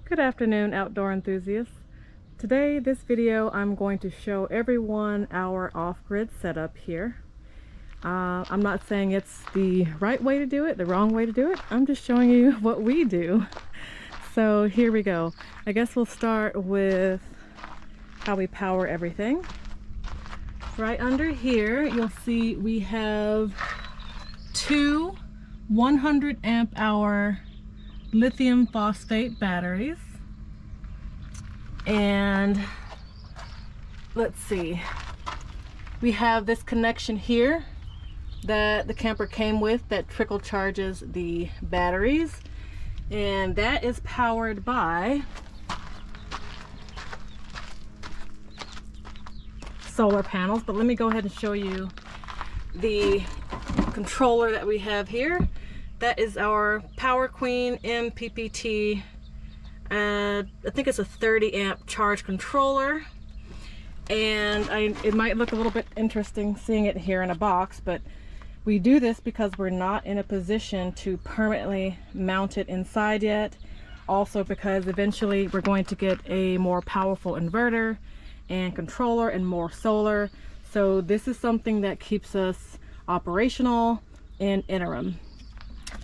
Good afternoon, outdoor enthusiasts. Today, this video, I'm going to show everyone our off-grid setup here. I'm not saying it's the right way to do it, the wrong way to do it. I'm just showing you what we do. So here we go. I guess we'll start with how we power everything. Right under here, you'll see we have two 100 amp hour lithium phosphate batteries. And let's see, we have this connection here that the camper came with that trickle charges the batteries, and that is powered by solar panels. But let me go ahead and show you the controller that we have here. That is our Power Queen MPPT. I think it's a 30 amp charge controller, and it might look a little bit interesting seeing it here in a box, but we do this because we're not in a position to permanently mount it inside yet. Also because eventually we're going to get a more powerful inverter and controller and more solar. So this is something that keeps us operational in interim.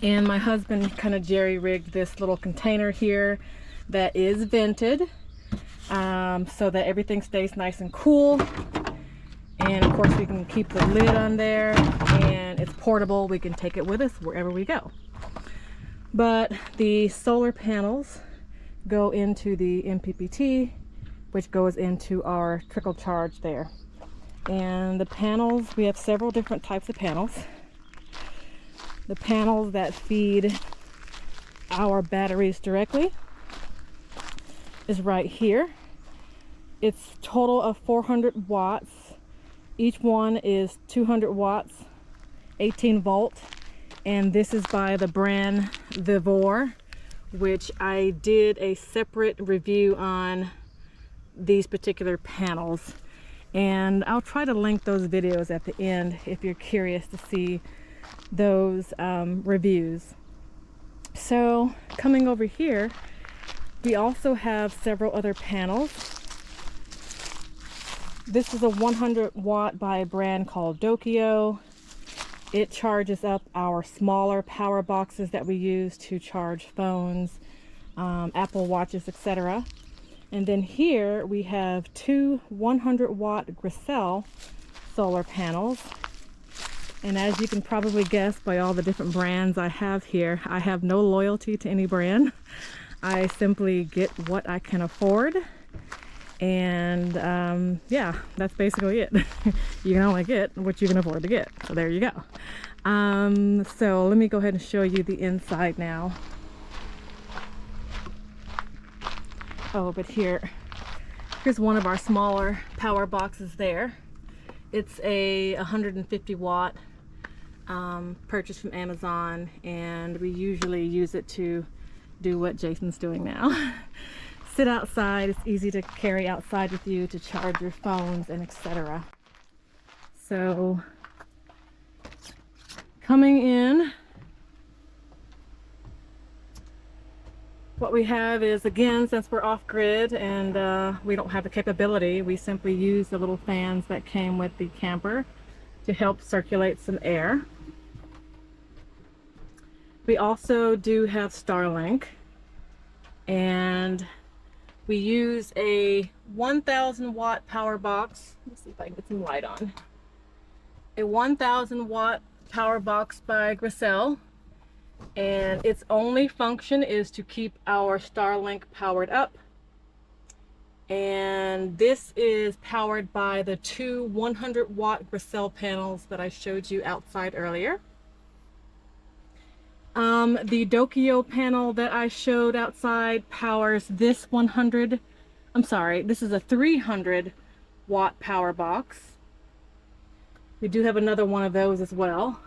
And my husband kind of jerry-rigged this little container here that is vented, so that everything stays nice and cool. And of course we can keep the lid on there, and it's portable. We can take it with us wherever we go. But the solar panels go into the MPPT, which goes into our trickle charge there. And the panels, we have several different types of panels. The panels that feed our batteries directly is right here. It's total of 400 watts. Each one is 200 watts, 18 volt, and this is by the brand Vivor, which I did a separate review on these particular panels, and I'll try to link those videos at the end if you're curious to see those reviews. So coming over here, we also have several other panels. This is a 100 watt by a brand called Dokio. It charges up our smaller power boxes that we use to charge phones, Apple Watches, etc. And then here we have two 100 watt Gricel solar panels. And as you can probably guess by all the different brands I have here, I have no loyalty to any brand. I simply get what I can afford, and yeah, that's basically it. You can only get what you can afford to get, so there you go. So let me go ahead and show you the inside now. Oh, but here's one of our smaller power boxes there. It's a 150 watt purchase from Amazon, and we usually use it to do what Jason's doing now. Sit outside. It's easy to carry outside with you to charge your phones and etc. So coming in, what we have is, again, since we're off grid and we don't have the capability, we simply use the little fans that came with the camper to help circulate some air. We also do have Starlink, and we use a 1000 watt power box. Let's see if I can get some light on. A 1000 watt power box by Gricel, and its only function is to keep our Starlink powered up. And this is powered by the two 100 watt Gricel panels that I showed you outside earlier. The Dokio panel that I showed outside powers this this is a 300 watt power box. We do have another one of those as well.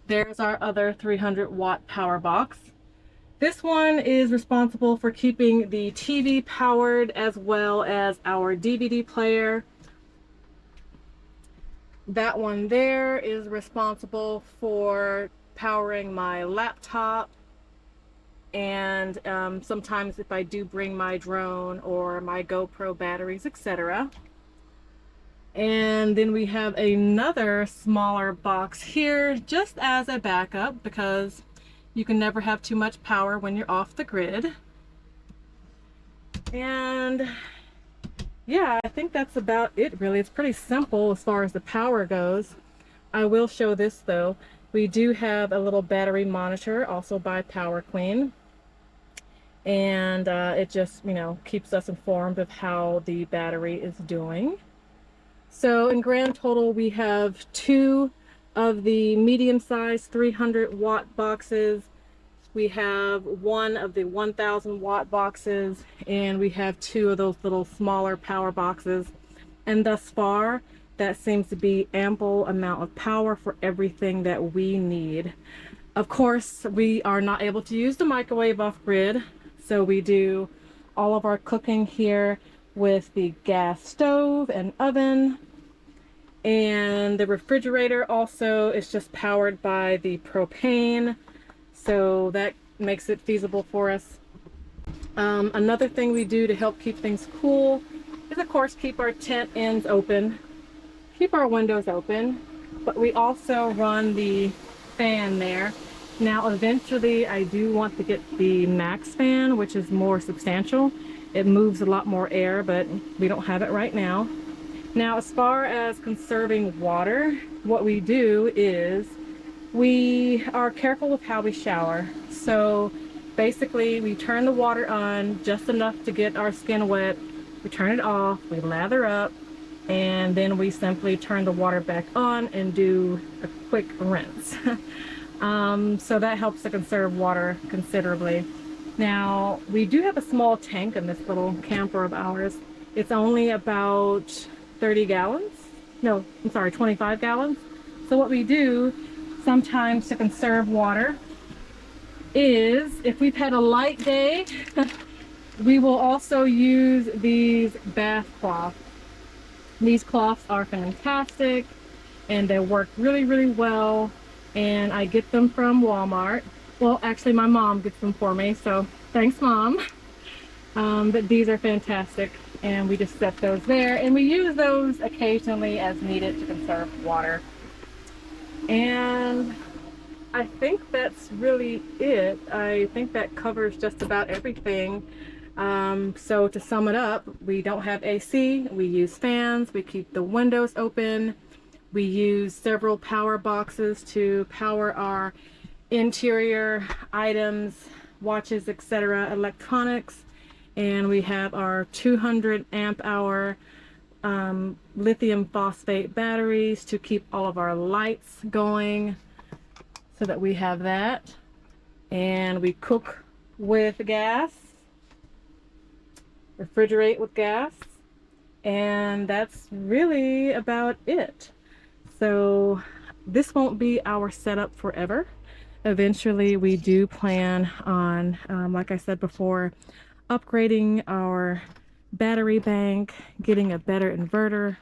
There's our other 300 watt power box. This one is responsible for keeping the TV powered as well as our DVD player. That one there is responsible for powering my laptop and sometimes if I do bring my drone or my GoPro batteries, etc. And then we have another smaller box here just as a backup, because you can never have too much power when you're off the grid. And yeah, I think that's about it really. It's pretty simple as far as the power goes. I will show this though. We do have a little battery monitor, also by Power Queen. And it just, you know, keeps us informed of how the battery is doing. So in grand total, we have 2 of the medium-sized 300-watt boxes. We have 1 of the 1,000-watt boxes, and we have 2 of those little smaller power boxes. And thus far, that seems to be ample amount of power for everything that we need. Of course, we are not able to use the microwave off-grid, so we do all of our cooking here with the gas stove and oven. And the refrigerator also is just powered by the propane, so that makes it feasible for us. Another thing we do to help keep things cool is, of course, keep our tent ends open, keep our windows open, but we also run the fan there. Now eventually I do want to get the max fan, which is more substantial. It moves a lot more air, but we don't have it right now. Now, as far as conserving water, what we do is we are careful with how we shower. So basically we turn the water on just enough to get our skin wet, we turn it off, we lather up, and then we simply turn the water back on and do a quick rinse. So that helps to conserve water considerably. Now, we do have a small tank in this little camper of ours. It's only about 30 gallons. No, I'm sorry, 25 gallons. So what we do sometimes to conserve water is, if we've had a light day, we will also use these bath cloths. These cloths are fantastic and they work really, really well. And I get them from Walmart. Well, actually my mom gets them for me, so thanks, Mom. But these are fantastic, and we just set those there, and we use those occasionally as needed to conserve water. And I think that's really it. I think that covers just about everything. So to sum it up, we don't have AC, we use fans, we keep the windows open, we use several power boxes to power our interior items, watches, etc., electronics. And we have our 200 amp hour lithium phosphate batteries to keep all of our lights going, so that we have that. And we cook with gas, refrigerate with gas, and that's really about it. So this won't be our setup forever. Eventually we do plan on, like I said before, upgrading our battery bank, getting a better inverter,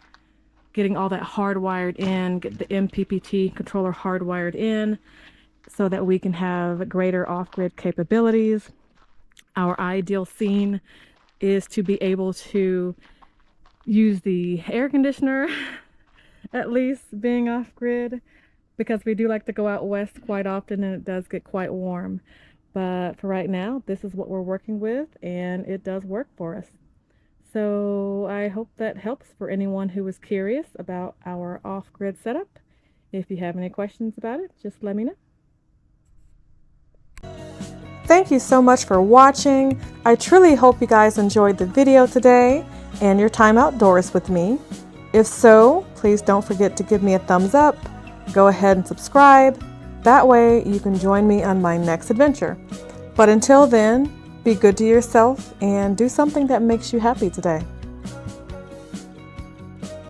getting all that hardwired in, get the MPPT controller hardwired in so that we can have greater off-grid capabilities. Our ideal scene is to be able to use the air conditioner at least being off-grid, because we do like to go out west quite often and it does get quite warm. But for right now, this is what we're working with, and it does work for us. So I hope that helps for anyone who is curious about our off-grid setup. If you have any questions about it, just let me know. Thank you so much for watching. I truly hope you guys enjoyed the video today and your time outdoors with me. If so, please don't forget to give me a thumbs up. Go ahead and subscribe. That way you can join me on my next adventure. But until then, be good to yourself and do something that makes you happy today.